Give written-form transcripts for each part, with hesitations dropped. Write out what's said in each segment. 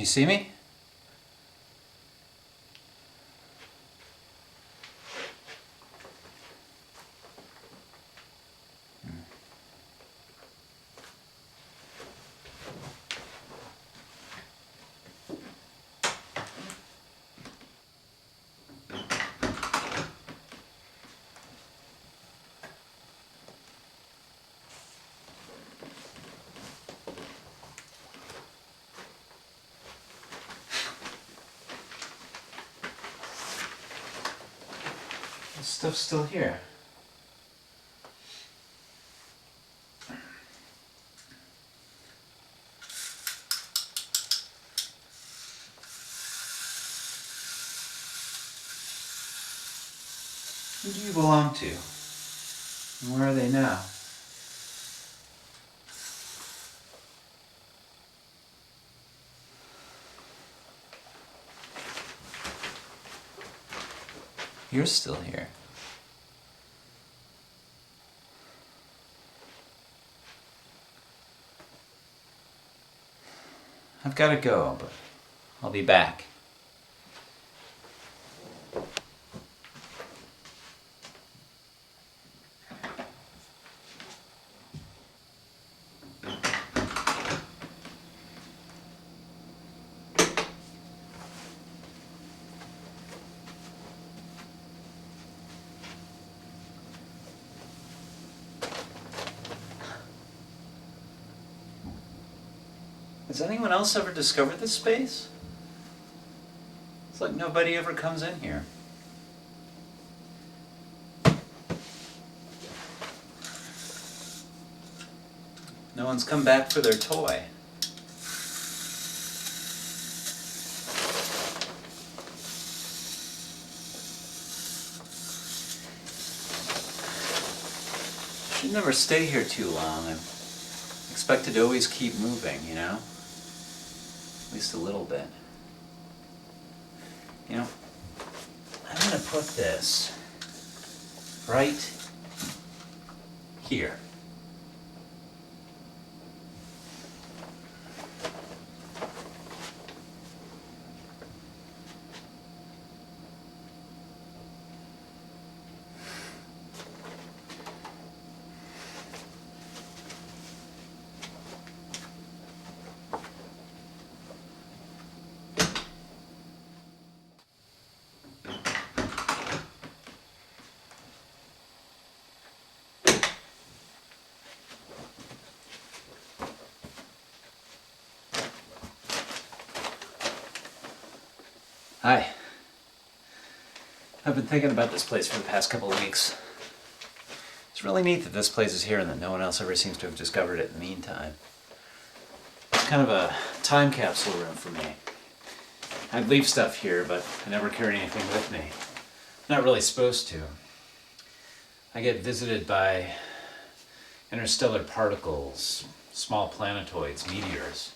you see me? This stuff's still here. Who do you belong to? And where are they now? You're still here. I've got to go, but I'll be back. Has anyone else ever discovered this space? It's like nobody ever comes in here. No one's come back for their toy. Should never stay here too long. I'm expected to always keep moving, you know? At least a little bit. You know, I'm gonna put this right here. Hi. I've been thinking about this place for the past couple of weeks. It's really neat that this place is here and that no one else ever seems to have discovered it in the meantime. It's kind of a time capsule room for me. I'd leave stuff here, but I never carry anything with me. Not really supposed to. I get visited by interstellar particles, small planetoids, meteors,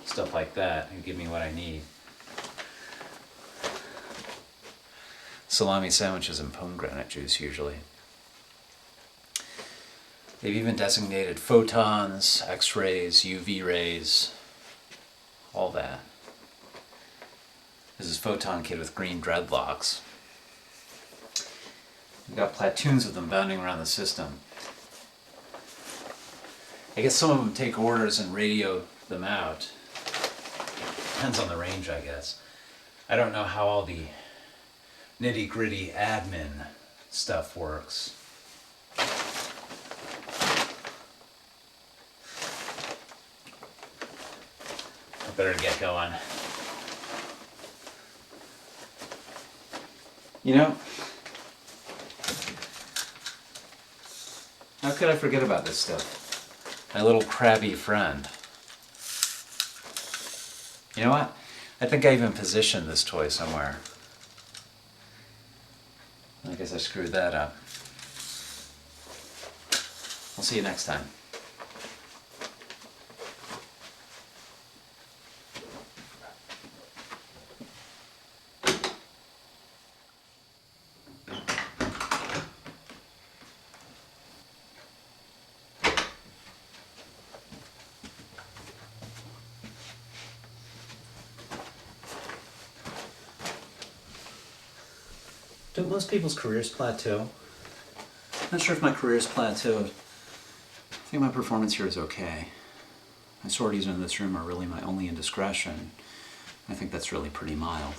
stuff like that, who give me what I need. Salami sandwiches and pomegranate juice, usually. They've even designated photons, X-rays, UV rays, all that. This is Photon Kid with green dreadlocks. We've got platoons of them bounding around the system. I guess some of them take orders and radio them out. Depends on the range, I guess. I don't know how all the nitty-gritty admin stuff works. I better get going. You know, how could I forget about this stuff? My little crabby friend. You know what? I think I even positioned this toy somewhere. I guess I screwed that up. I'll see you next time. Don't most people's careers plateau? Not sure if my career's plateaued. I think my performance here is okay. My sorties in this room are really my only indiscretion. I think that's really pretty mild.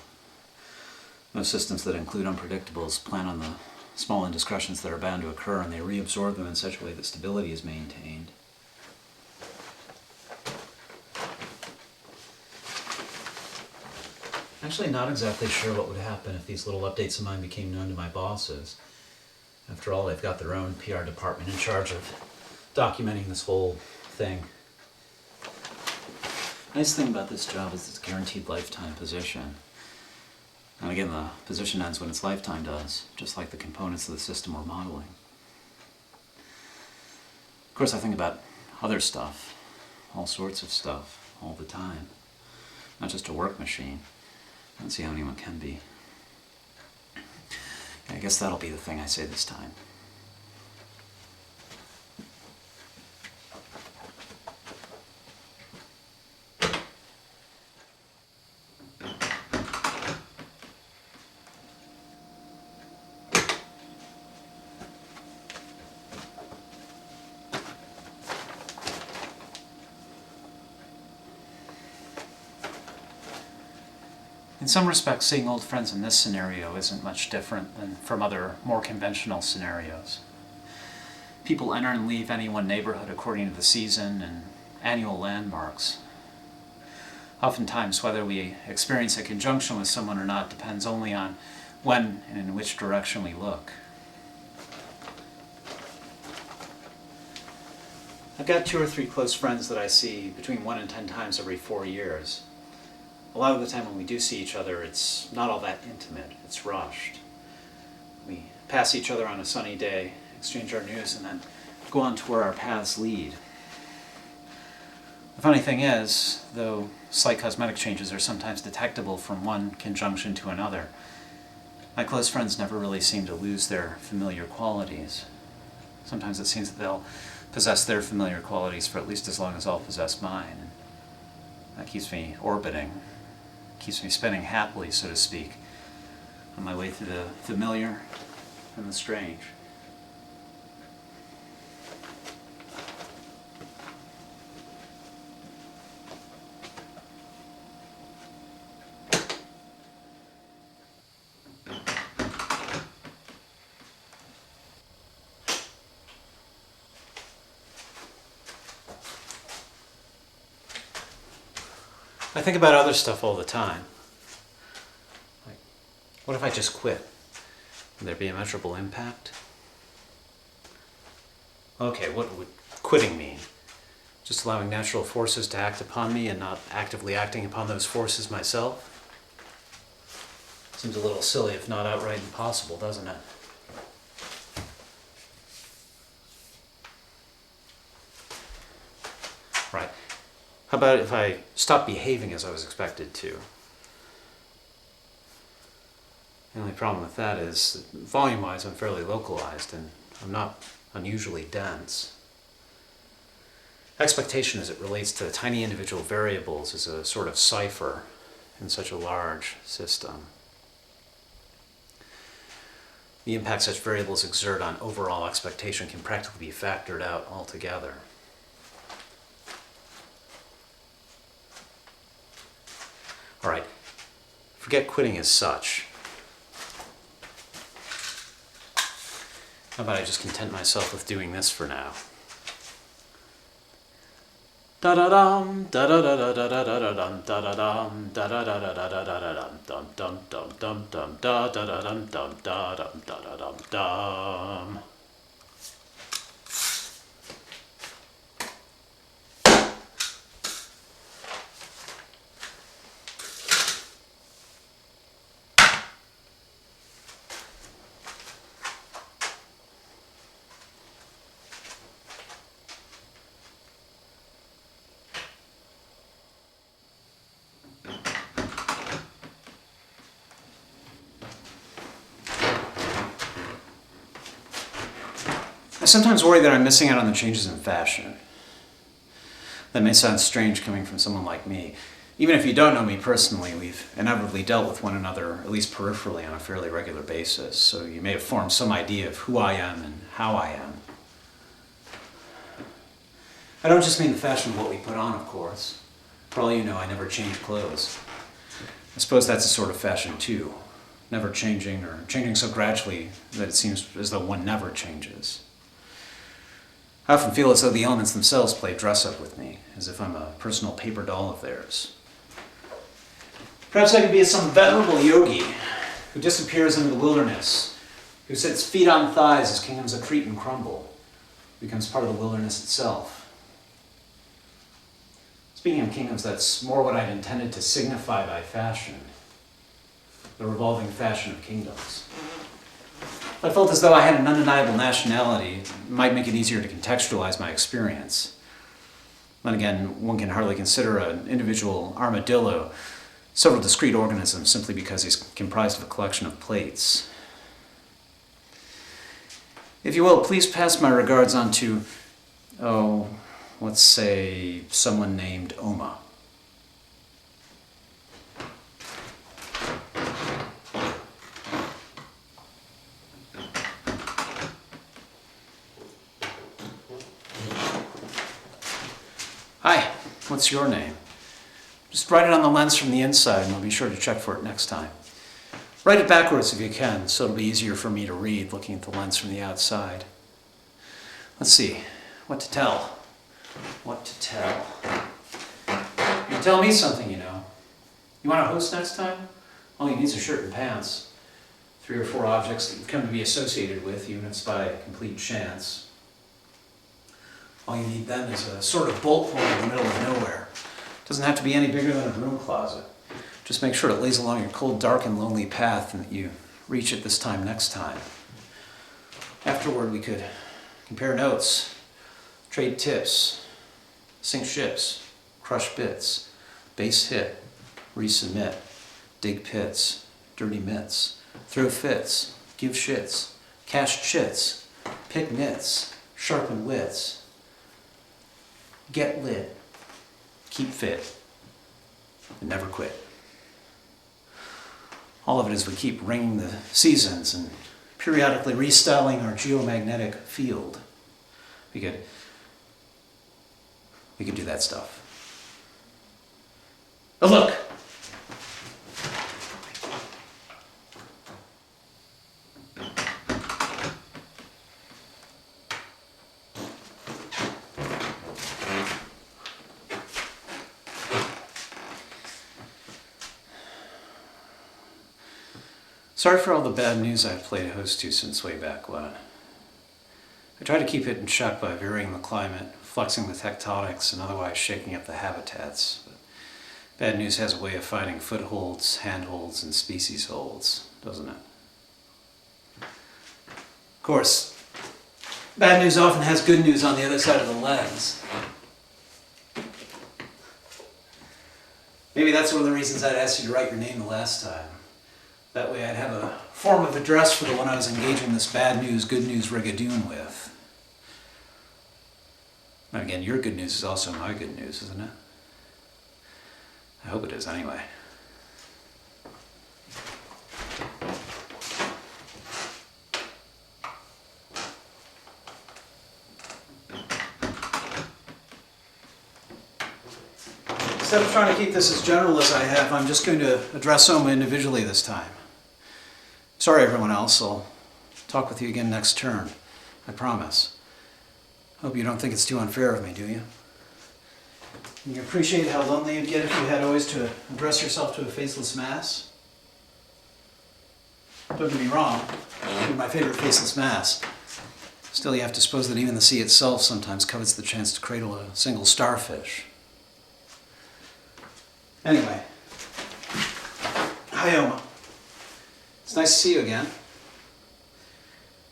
Most systems that include unpredictables plan on the small indiscretions that are bound to occur, and they reabsorb them in such a way that stability is maintained. Actually, not exactly sure what would happen if these little updates of mine became known to my bosses. After all, they've got their own PR department in charge of documenting this whole thing. Nice thing about this job is it's a guaranteed lifetime position. And again, the position ends when its lifetime does, just like the components of the system we're modeling. Of course, I think about other stuff, all sorts of stuff, all the time. Not just a work machine. I don't see how anyone can be. I guess that'll be the thing I say this time. In some respects, seeing old friends in this scenario isn't much different than from other, more conventional scenarios. People enter and leave any one neighborhood according to the season and annual landmarks. Oftentimes, whether we experience a conjunction with someone or not depends only on when and in which direction we look. I've got 2 or 3 close friends that I see between 1 and 10 times every 4 years. A lot of the time when we do see each other, it's not all that intimate, it's rushed. We pass each other on a sunny day, exchange our news, and then go on to where our paths lead. The funny thing is, though slight cosmetic changes are sometimes detectable from one conjunction to another, my close friends never really seem to lose their familiar qualities. Sometimes it seems that they'll possess their familiar qualities for at least as long as I'll possess mine. That keeps me orbiting. Keeps me spinning happily, so to speak, on my way through the familiar and the strange. I think about other stuff all the time. Like, what if I just quit? Would there be a measurable impact? Okay, what would quitting mean? Just allowing natural forces to act upon me and not actively acting upon those forces myself? Seems a little silly, if not outright impossible, doesn't it? Right. How about if I stopped behaving as I was expected to? The only problem with that is, volume-wise, I'm fairly localized, and I'm not unusually dense. Expectation as it relates to tiny individual variables is a sort of cipher in such a large system. The impact such variables exert on overall expectation can practically be factored out altogether. All right, forget quitting as such. How about I just content myself with doing this for now? Da da dum da da da da da da da dum da da dum da da da da da da da dum dum dum dum dum da da da dum dum da dum da da dum dum. I sometimes worry that I'm missing out on the changes in fashion. That may sound strange coming from someone like me. Even if you don't know me personally, we've inevitably dealt with one another, at least peripherally, on a fairly regular basis, so you may have formed some idea of who I am and how I am. I don't just mean the fashion of what we put on, of course. For all you know, I never change clothes. I suppose that's a sort of fashion too. Never changing, or changing so gradually that it seems as though one never changes. I often feel as though the elements themselves play dress-up with me, as if I'm a personal paper doll of theirs. Perhaps I could be some venerable yogi who disappears into the wilderness, who sits feet on thighs as kingdoms accrete and crumble, becomes part of the wilderness itself. Speaking of kingdoms, that's more what I'd intended to signify by fashion, the revolving fashion of kingdoms. I felt as though I had an undeniable nationality. It might make it easier to contextualize my experience. Then again, one can hardly consider an individual armadillo several discrete organisms simply because he's comprised of a collection of plates. If you will, please pass my regards on to, let's say, someone named Oma. Hi, what's your name? Just write it on the lens from the inside and I'll be sure to check for it next time. Write it backwards if you can, so it'll be easier for me to read looking at the lens from the outside. Let's see, what to tell? What to tell? You can tell me something, you know. You want to host next time? All you need is a shirt and pants. 3 or 4 objects that you've come to be associated with, even if it's by complete chance. All you need then is a sort of bolt hole in the middle of nowhere. Doesn't have to be any bigger than a broom closet. Just make sure it lays along your cold, dark, and lonely path and that you reach it this time next time. Afterward, we could compare notes, trade tips, sink ships, crush bits, base hit, resubmit, dig pits, dirty mitts, throw fits, give shits, cash chits, pick nits, sharpen wits, get lit, keep fit, and never quit. All of it as we keep ringing the seasons and periodically restyling our geomagnetic field. We could do that stuff. Oh, look! Sorry for all the bad news I've played host to since way back when. I try to keep it in check by varying the climate, flexing the tectonics, and otherwise shaking up the habitats. But bad news has a way of finding footholds, handholds, and species holds, doesn't it? Of course, bad news often has good news on the other side of the lens. Maybe that's one of the reasons I'd asked you to write your name the last time. That way I'd have a form of address for the one I was engaging this bad news, good news rigadoon with. And again, your good news is also my good news, isn't it? I hope it is anyway. Instead of trying to keep this as general as I have, I'm just going to address Oma individually this time. Sorry everyone else, I'll talk with you again next turn. I promise. Hope you don't think it's too unfair of me, do you? Can you appreciate how lonely you'd get if you had always to address yourself to a faceless mass? Don't get me wrong, you're my favorite faceless mass. Still, you have to suppose that even the sea itself sometimes covets the chance to cradle a single starfish. Anyway, hi Oma. It's nice to see you again.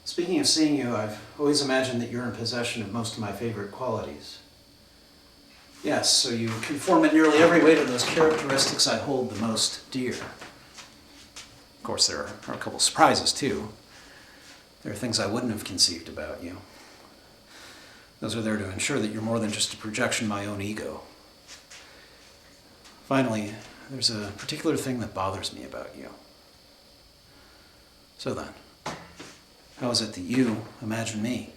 Speaking of seeing you, I've always imagined that you're in possession of most of my favorite qualities. Yes, so you conform in nearly every way to those characteristics I hold the most dear. Of course, there are a couple surprises too. There are things I wouldn't have conceived about you. Those are there to ensure that you're more than just a projection of my own ego. Finally, there's a particular thing that bothers me about you. So then, how is it that you imagine me?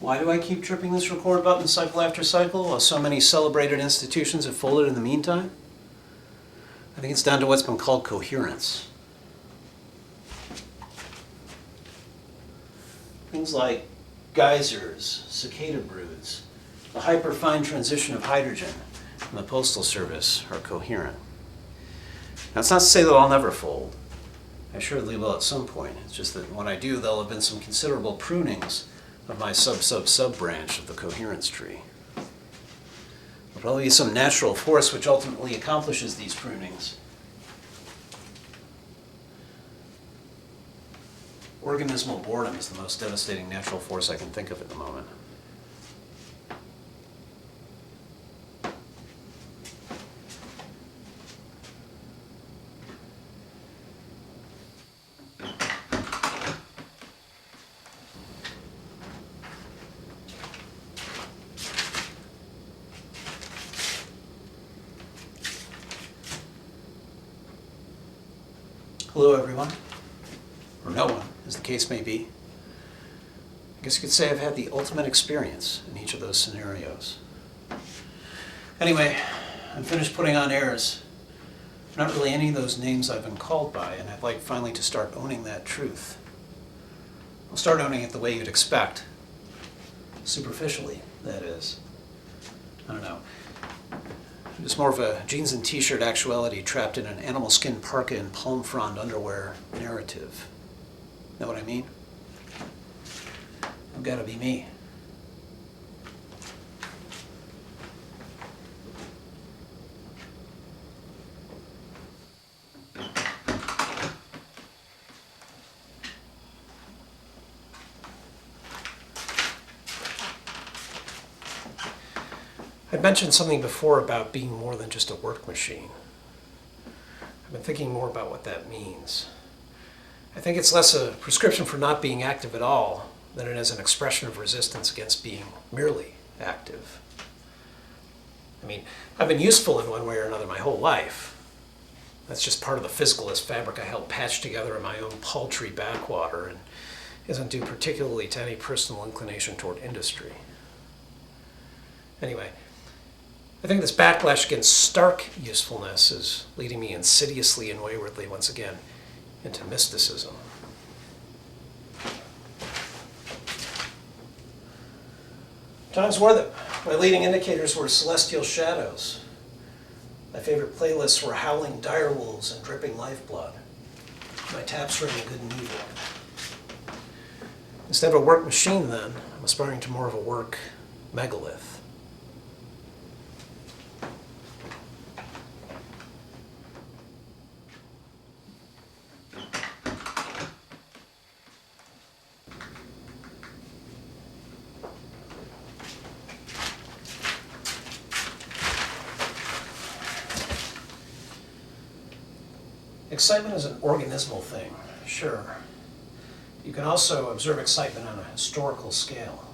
Why do I keep tripping this record button cycle after cycle while so many celebrated institutions have folded in the meantime? I think it's down to what's been called coherence. Things like geysers, cicada broods, the hyperfine transition of hydrogen, and the Postal Service are coherent. Now, it's not to say that I'll never fold. I assuredly will at some point. It's just that when I do, there'll have been some considerable prunings of my sub branch of the coherence tree. There'll probably be some natural force which ultimately accomplishes these prunings. Organismal boredom is the most devastating natural force I can think of at the moment. Hello, everyone. Or no one, as the case may be. I guess you could say I've had the ultimate experience in each of those scenarios. Anyway, I'm finished putting on airs. Not really any of those names I've been called by, and I'd like finally to start owning that truth. I'll start owning it the way you'd expect. Superficially, that is. I don't know. It's more of a jeans and t-shirt actuality trapped in an animal skin parka and palm frond underwear narrative. Know what I mean? I've got to be me. I mentioned something before about being more than just a work machine. I've been thinking more about what that means. I think it's less a prescription for not being active at all than it is an expression of resistance against being merely active. I mean, I've been useful in one way or another my whole life. That's just part of the physicalist fabric I helped patch together in my own paltry backwater and isn't due particularly to any personal inclination toward industry. Anyway, I think this backlash against stark usefulness is leading me insidiously and waywardly once again into mysticism. Times were that my leading indicators were celestial shadows. My favorite playlists were howling direwolves and dripping lifeblood. My taps rang good and evil. Instead of a work machine then, I'm aspiring to more of a work megalith. Excitement is an organismal thing, sure. You can also observe excitement on a historical scale.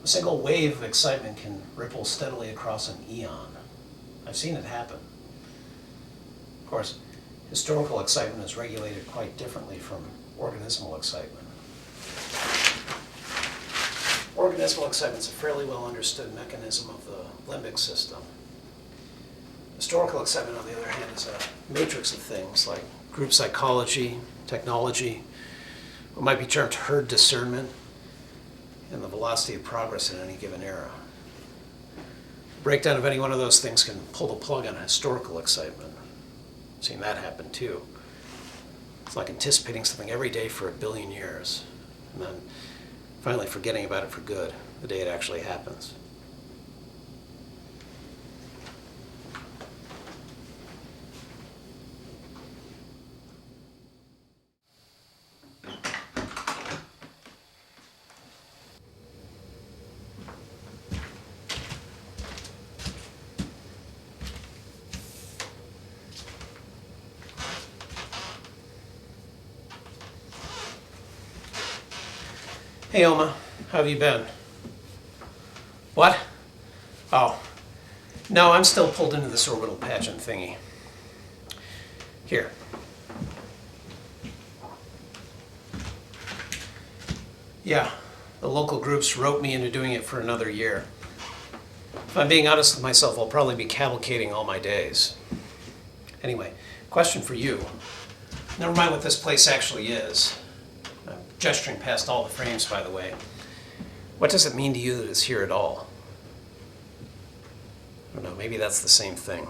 A single wave of excitement can ripple steadily across an eon. I've seen it happen. Of course, historical excitement is regulated quite differently from organismal excitement. Organismal excitement is a fairly well understood mechanism of the limbic system. Historical excitement, on the other hand, is a matrix of things like group psychology, technology, what might be termed herd discernment, and the velocity of progress in any given era. The breakdown of any one of those things can pull the plug on historical excitement. I've seen that happen too. It's like anticipating something every day for 1 billion years, and then finally forgetting about it for good the day it actually happens. Hey, Oma. How have you been? What? Oh. No, I'm still pulled into this orbital pageant thingy. Here. Yeah, the local groups roped me into doing it for another year. If I'm being honest with myself, I'll probably be cavalcading all my days. Anyway, question for you. Never mind what this place actually is. I'm gesturing past all the frames, by the way. What does it mean to you that it's here at all? I don't know, maybe that's the same thing.